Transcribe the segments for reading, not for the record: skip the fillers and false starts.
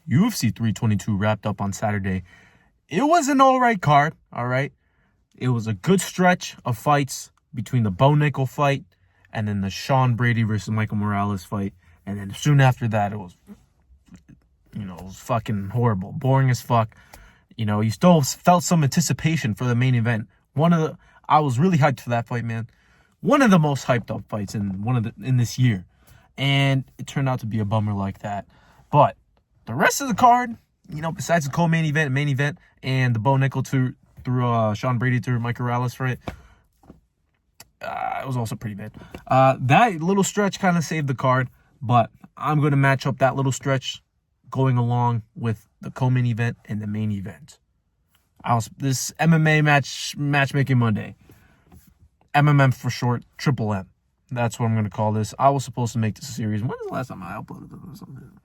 UFC 322 wrapped up on Saturday. It was an all right card, all right? It was a good stretch of fights between the Bo Nickel fight and then the Sean Brady versus Michael Morales fight. And then soon after that, it was fucking horrible. Boring as fuck. You still felt some anticipation for the main event. I was really hyped for that fight, man. One of the most hyped up fights in this year. And it turned out to be a bummer like that. But the rest of the card, besides the main event, and the Bo Nickel through Sean Brady through Michael Morales fight, it was also pretty bad. That little stretch kind of saved the card, but I'm going to match up that little stretch going along with the co-main event and the main event. This MMA matchmaking Monday. MMM for short, Triple M. That's what I'm going to call this. I was supposed to make this a series. When was the last time I uploaded something?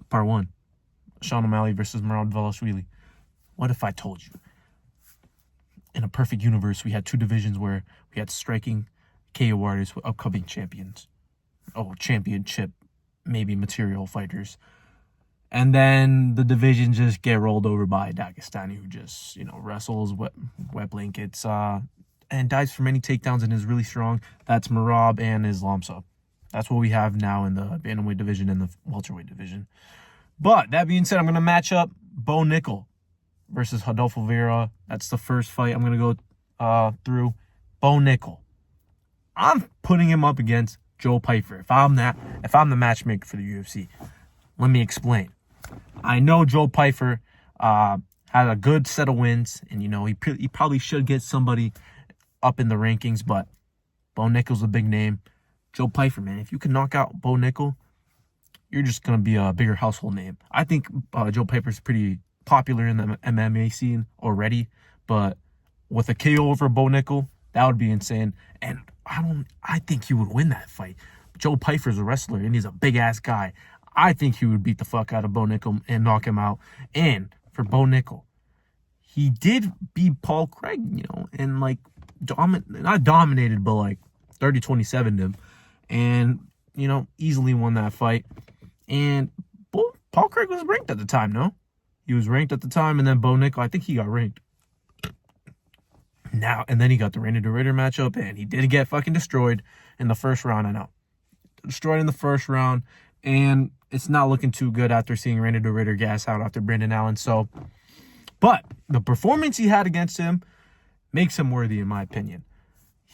Part 1. Sean O'Malley versus Merab Dvalishvili. What if I told you? In a perfect universe, we had 2 divisions where we had striking KO artists with upcoming champions. Championship, maybe material fighters. And then the divisions just get rolled over by Dagestani, who just, wrestles, wet blankets, and dives for many takedowns and is really strong. That's Merab and Islamsa. That's what we have now in the bantamweight division and the welterweight division. But that being said, I'm going to match up Bo Nickel versus Rodolfo Vieira. That's the first fight I'm going to go through. Bo Nickel. I'm putting him up against Joe Pyfer. If I'm the matchmaker for the UFC, let me explain. I know Joe Pyfer had a good set of wins, and he probably should get somebody up in the rankings, but Bo Nickel's a big name. Joe Pyfer, man, if you can knock out Bo Nickel, you're just going to be a bigger household name. I think Joe Pyfer's pretty popular in the MMA scene already, but with a KO over Bo Nickel, that would be insane. And I think he would win that fight. Joe Pyfer's a wrestler, and he's a big-ass guy. I think he would beat the fuck out of Bo Nickel and knock him out. And for Bo Nickel, he did beat Paul Craig, and not dominated, but 30-27 him. And, easily won that fight. And Paul Craig was ranked at the time, no? He was ranked at the time, and then Bo Nickel, I think he got ranked. And then he got the Randy the Ritter matchup, and he did get fucking destroyed in the first round, I know. Destroyed in the first round, and it's not looking too good after seeing Randy the Ritter gas out after Brandon Allen. But the performance he had against him makes him worthy, in my opinion.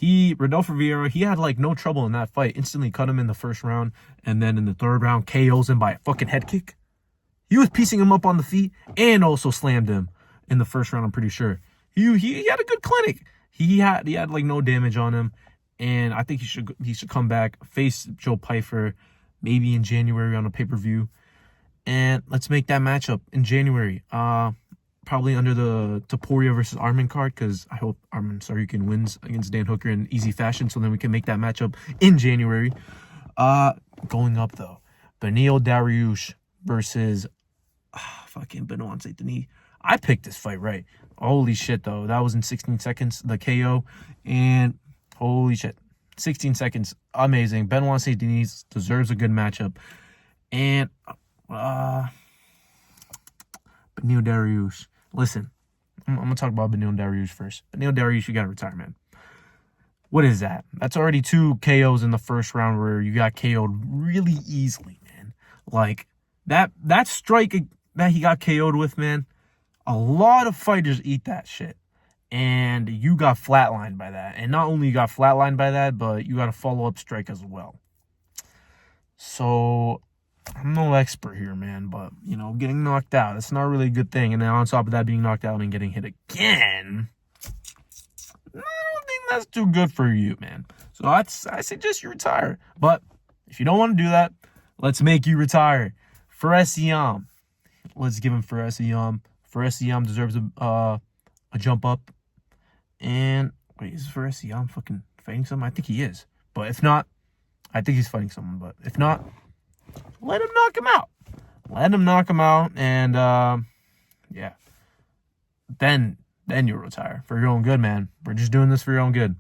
Rodolfo Vieira, he had no trouble in that fight. Instantly cut him in the first round, and then in the third round, KOs him by a fucking head kick. He was piecing him up on the feet and also slammed him in the first round, I'm pretty sure. He had a good clinic. He had no damage on him, and I think he should come back, face Joe Pyfer, maybe in January on a pay-per-view, and let's make that matchup in January. Probably under the Topuria versus Arman card, because I hope Arman Sarukian wins against Dan Hooker in easy fashion, so then we can make that matchup in January. Going up though, Beneil Dariush versus fucking Benoit Saint Denis. I picked this fight right. Holy shit, though. That was in 16 seconds, the KO. And holy shit. 16 seconds. Amazing. Benoit Saint Denis deserves a good matchup. And Beneil Dariush. Listen, I'm going to talk about Beneil Dariush first. Beneil Dariush, you got to retire, man. What is that? That's already 2 KOs in the first round where you got KO'd really easily, man. That strike that he got KO'd with, man, a lot of fighters eat that shit. And you got flatlined by that. And not only you got flatlined by that, but you got a follow-up strike as well. So, I'm no expert here, man. But, getting knocked out, it's not really a good thing. And then on top of that, being knocked out and getting hit again, I don't think that's too good for you, man. So, I suggest you retire. But, if you don't want to do that, let's make you retire. Fares Siam. Let's give him Fares Siam. Fares Siam deserves a jump up. And wait, is Fares Siam fucking fighting someone? I think he is. But if not, I think he's fighting someone. But if not, let him knock him out. Let him knock him out. And yeah. Then you'll retire for your own good, man. We're just doing this for your own good.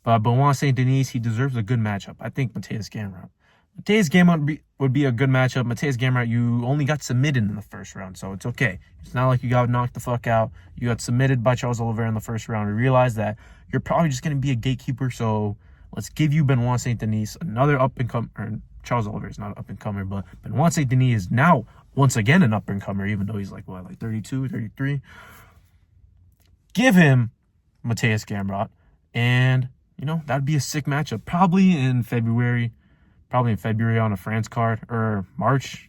But Benoit Saint Denis, he deserves a good matchup. I think Mateus Gamrot. Mateus Gamrot would be a good matchup. Mateus Gamrot, you only got submitted in the first round, so it's okay. It's not like you got knocked the fuck out. You got submitted by Charles Oliveira in the first round. We realize that you're probably just going to be a gatekeeper, so let's give you Benoit Saint Denis, another up-and-comer. Charles Oliveira is not an up-and-comer, but Benoit Saint Denis is now, once again, an up-and-comer, even though he's like 32, 33. Give him Mateus Gamrot, and, that'd be a sick matchup. Probably in February on a France card, or March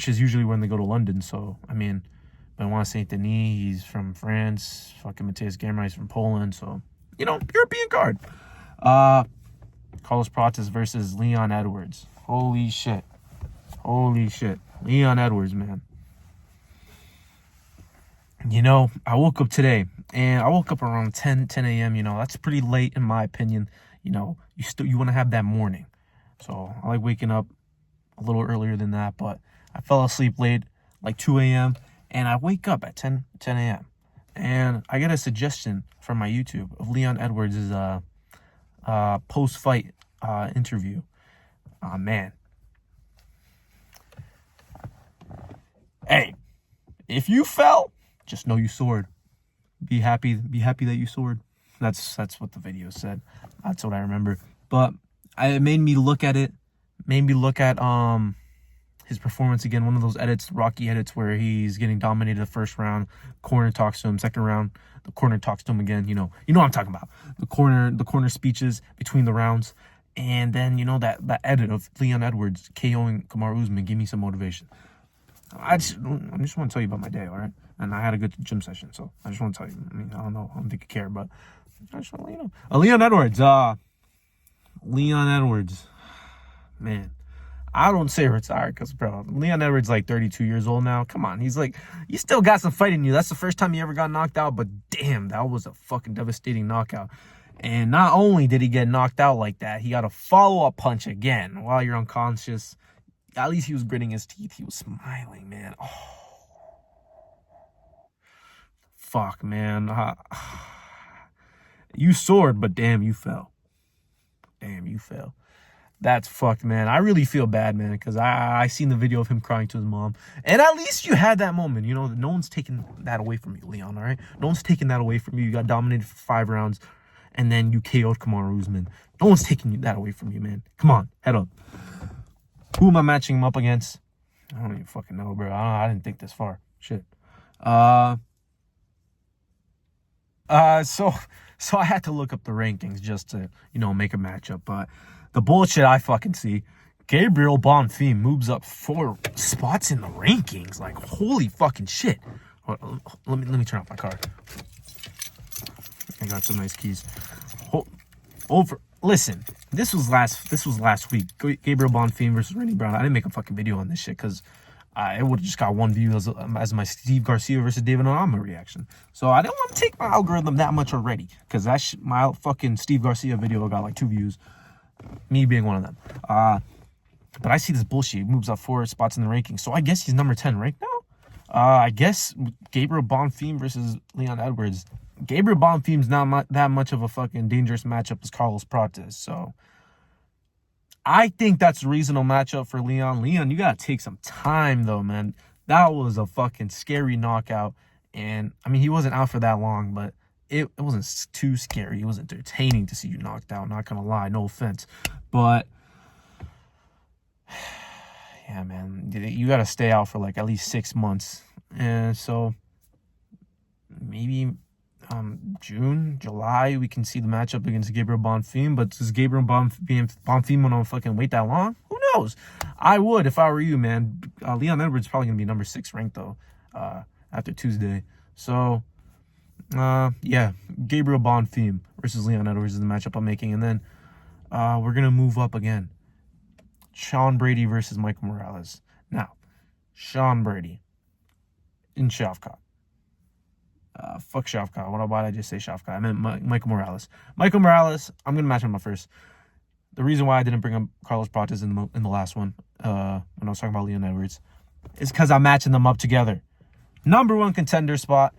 is usually when they go to London. So, Benoit Saint Denis, he's from France. Fucking Mateus Gamrot, he's from Poland. So, European card. Carlos Prates versus Leon Edwards. Holy shit. Leon Edwards, man. I woke up today, and I woke up around 10 a.m. That's pretty late in my opinion. You want to have that morning. So I like waking up a little earlier than that, but I fell asleep late, like 2 a.m., and I wake up at 10 a.m. And I get a suggestion from my YouTube of Leon Edwards' post-fight interview. Man. Hey, if you fell, just know you soared. Be happy that you soared. That's what the video said. That's what I remember. But it made me look at it. Made me look at his performance again. One of those edits, Rocky edits, where he's getting dominated the first round. Corner talks to him. Second round, the corner talks to him again. You know what I'm talking about. The corner speeches between the rounds. And then, that edit of Leon Edwards KOing Kamaru Usman. Give me some motivation. I just want to tell you about my day, all right? And I had a good gym session, so I just want to tell you. I don't know. I don't think you care, but I just want to let you know. Leon Edwards. Leon Edwards. Man. I don't say retired because, bro, Leon Edwards like 32 years old now. Come on. He's like, you still got some fight in you. That's the first time he ever got knocked out, but damn, that was a fucking devastating knockout. And not only did he get knocked out like that, he got a follow-up punch again while you're unconscious. At least he was gritting his teeth. He was smiling, man. Oh. Fuck, man. You soared, but damn, you fell. That's fucked, man. I really feel bad, man, because I seen the video of him crying to his mom. And at least you had that moment. No one's taking that away from you, Leon, all right? No one's taking that away from you. You got dominated for 5 rounds, and then you KO'd Kamaru Usman. No one's taking that away from you, man. Come on, head up. Who am I matching him up against? I don't even fucking know, bro. I didn't think this far. Shit. So I had to look up the rankings just to, make a matchup. But the bullshit I fucking see, Gabriel Bonfim moves up 4 spots in the rankings. Like, holy fucking shit. Let me turn off my car. I got some nice keys. Listen, this was last week. Gabriel Bonfim versus Randy Brown. I didn't make a fucking video on this shit because it would have just got 1 view as my Steve Garcia versus David Onama reaction. So I didn't want to take my algorithm that much already because my fucking Steve Garcia video got like 2 views. Me being one of them. But I see this bullshit. He moves up 4 spots in the rankings. So I guess he's number 10 right now. I guess Gabriel Bonfim versus Leon Edwards. Gabriel Bonfim's not that much of a fucking dangerous matchup as Carlos Prates. So I think that's a reasonable matchup for Leon. Leon, you got to take some time, though, man. That was a fucking scary knockout. And, he wasn't out for that long, but it wasn't too scary. It was entertaining to see you knocked out, not going to lie. No offense. But, yeah, man, you got to stay out for, like, at least 6 months. And so maybe June, July, we can see the matchup against Gabriel Bonfim. But does Gabriel Bonfim want to fucking wait that long? Who knows? I would if I were you, man. Leon Edwards is probably going to be number 6 ranked, though, after Tuesday. So, yeah, Gabriel Bonfim versus Leon Edwards is the matchup I'm making. And then we're going to move up again. Sean Brady versus Michael Morales. Now, Sean Brady in Shavkat. Fuck Shavkat. Why did I just say Shavkat? I meant Michael Morales. Michael Morales, I'm going to match him up first. The reason why I didn't bring up Carlos Prates in the last one, when I was talking about Leon Edwards, is because I'm matching them up together. Number 1 contender spot.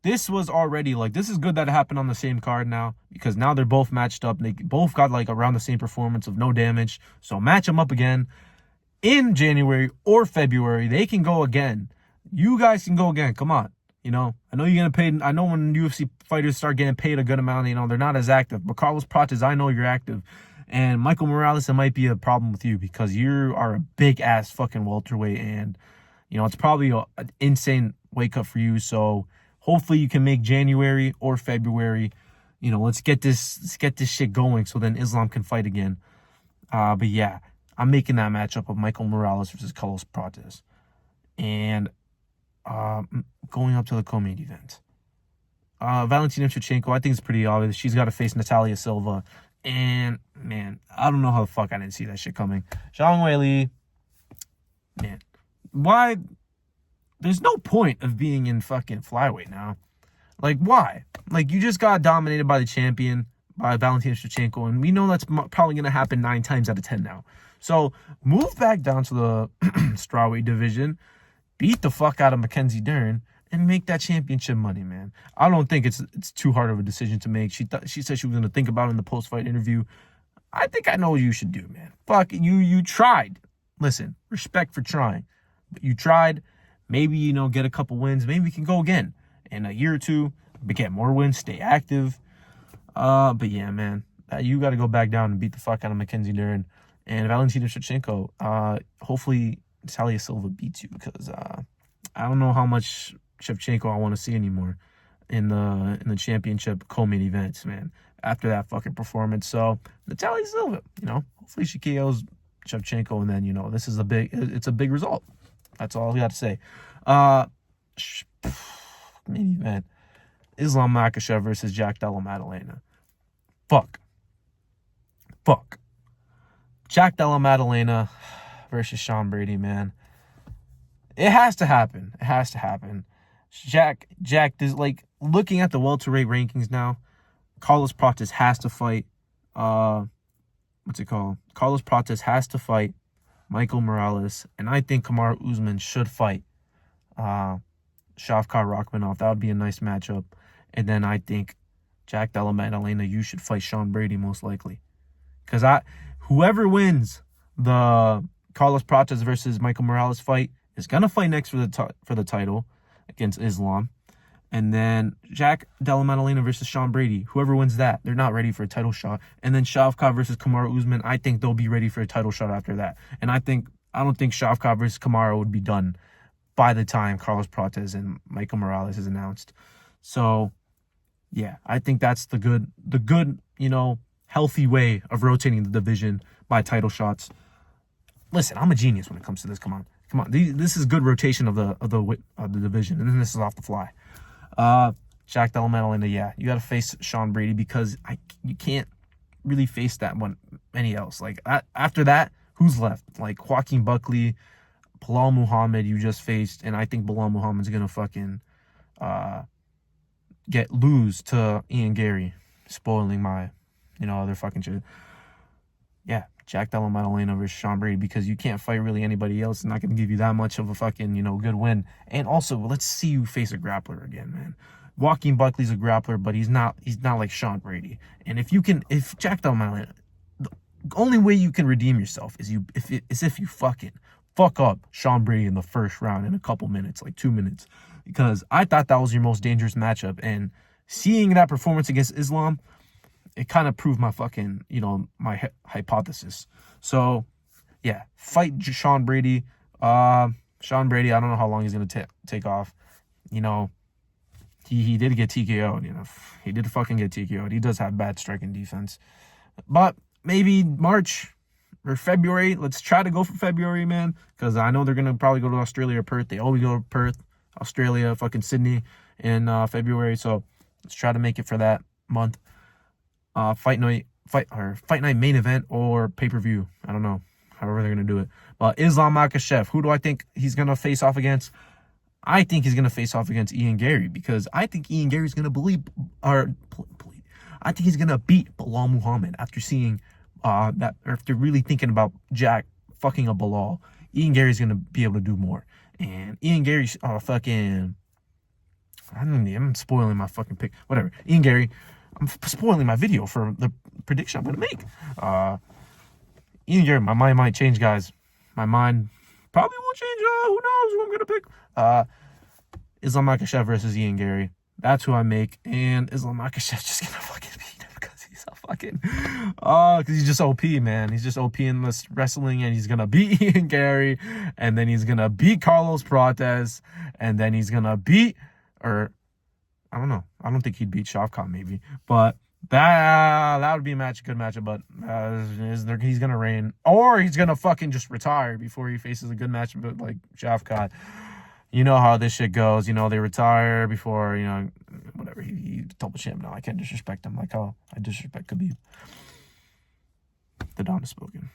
this was already like, this is good that it happened on the same card now, because now they're both matched up. They both got like around the same performance of no damage. So match them up again in January or February. They can go again. You guys can go again. Come on. You know, I know you're getting paid. I know when UFC fighters start getting paid a good amount, you know, they're not as active. But Carlos Prates, I know you're active. And Michael Morales, it might be a problem with you because you are a big-ass fucking welterweight. And, you know, it's probably an insane wake-up for you. So hopefully you can make January or February. You know, let's get this shit going so then Islam can fight again. But, yeah, I'm making that matchup of Michael Morales versus Carlos Prates. And going up to the co-main event. Valentina Shevchenko, I think it's pretty obvious. She's got to face Natalia Silva. And, man, I don't know how the fuck I didn't see that shit coming. Zhang Weili, man, why? There's no point of being in fucking flyweight now. Like, why? Like, you just got dominated by the champion, by Valentina Shevchenko, and we know that's probably going to happen 9 times out of 10 now. So, move back down to the strawweight division, beat the fuck out of Mackenzie Dern, and make that championship money, man. I don't think it's too hard of a decision to make. She said she was going to think about it in the post-fight interview. I think I know what you should do, man. Fuck, you tried. Listen, respect for trying. But you tried. Maybe, you know, get a couple wins. Maybe we can go again in a year or two, but get more wins, stay active. But yeah, man, you got to go back down and beat the fuck out of Mackenzie Dern. And Valentina Shevchenko, hopefully Natalia Silva beats you, because I don't know how much Shevchenko I want to see anymore in the championship co-main events, man, after that fucking performance. So Natalia Silva, you know, hopefully she KOs Shevchenko, and then, you know, it's a big result. That's all we got to say. Main event, Islam Makhachev versus Jack Della Maddalena. Fuck. Jack Della Maddalena versus Sean Brady, man. It has to happen. Jack is like, looking at the welterweight rankings now, Carlos Prates has to fight. Carlos Prates has to fight Michael Morales, and I think Kamaru Usman should fight Shavkat Rakhmonov. That would be a nice matchup. And then I think Jack Della Maddalena, you should fight Sean Brady most likely, because whoever wins the Carlos Prates versus Michael Morales fight is gonna fight next for the title against Islam. And then Jack Della Maddalena versus Sean Brady. Whoever wins that, they're not ready for a title shot. And then Shavkat versus Kamaru Usman, I think they'll be ready for a title shot after that. And I don't think Shavkat versus Kamaru would be done by the time Carlos Prates and Michael Morales is announced. So, yeah, I think that's the good, you know, healthy way of rotating the division by title shots. Listen, I'm a genius when it comes to this. Come on. This is good rotation of the division, and then this is off the fly. Jack Della Maddalena, yeah, you got to face Sean Brady, because you can't really face that one any else. Like, after that, who's left? Like Joaquin Buckley, Bilal Muhammad you just faced, and I think Bilal Muhammad's gonna fucking lose to Ian Gary, spoiling my, you know, other fucking shit. Yeah, Jack Della Maddalena versus Sean Brady, because you can't fight really anybody else. It's not going to give you that much of a fucking, you know, good win. And also, let's see you face a grappler again, man. Joaquin Buckley's a grappler, but he's not like Sean Brady. And if Jack Della Maddalena, the only way you can redeem yourself is if you fucking fuck up Sean Brady in the first round in a couple minutes, like 2 minutes. Because I thought that was your most dangerous matchup. And seeing that performance against Islam, it kind of proved my fucking, you know, my hypothesis. So, yeah, fight Sean Brady. Sean Brady, I don't know how long he's going to take off. You know, he did get TKO'd, you know. He did fucking get TKO'd. He does have bad striking defense. But maybe March or February. Let's try to go for February, man, because I know they're going to probably go to Australia or Perth. They always go to Perth, Australia, fucking Sydney in February. So let's try to make it for that month. Fight night main event or pay-per-view. I don't know. However they're going to do it. But Islam Makhachev, who do I think he's going to face off against? I think he's going to face off against Ian Gary, because I think Ian Gary's going to I think he's going to beat Bilal Muhammad after seeing after really thinking about Jack fucking up Bilal. Ian Gary's going to be able to do more. And Ian Gary's fucking I'm spoiling my fucking pick. Whatever. Ian Gary. I'm spoiling my video for the prediction I'm gonna make. Ian Gary. My mind might change, guys. My mind probably won't change. Who knows who I'm gonna pick? Islam Makhachev versus Ian Gary. That's who I make. And Islam Makhachev just gonna fucking beat him because he's a fucking because he's just OP, man. He's just OP in this wrestling, and he's gonna beat Ian Gary, and then he's gonna beat Carlos Prates, and then he's gonna beat, or I don't know. I don't think he'd beat Shavkat maybe, but that would be a good matchup. But he's gonna reign, or he's gonna fucking just retire before he faces a good matchup. But like Shavkat, you know how this shit goes. You know, they retire before, you know, whatever. He's double champ now. I can't disrespect him like how I disrespect Khabib. The Don has spoken.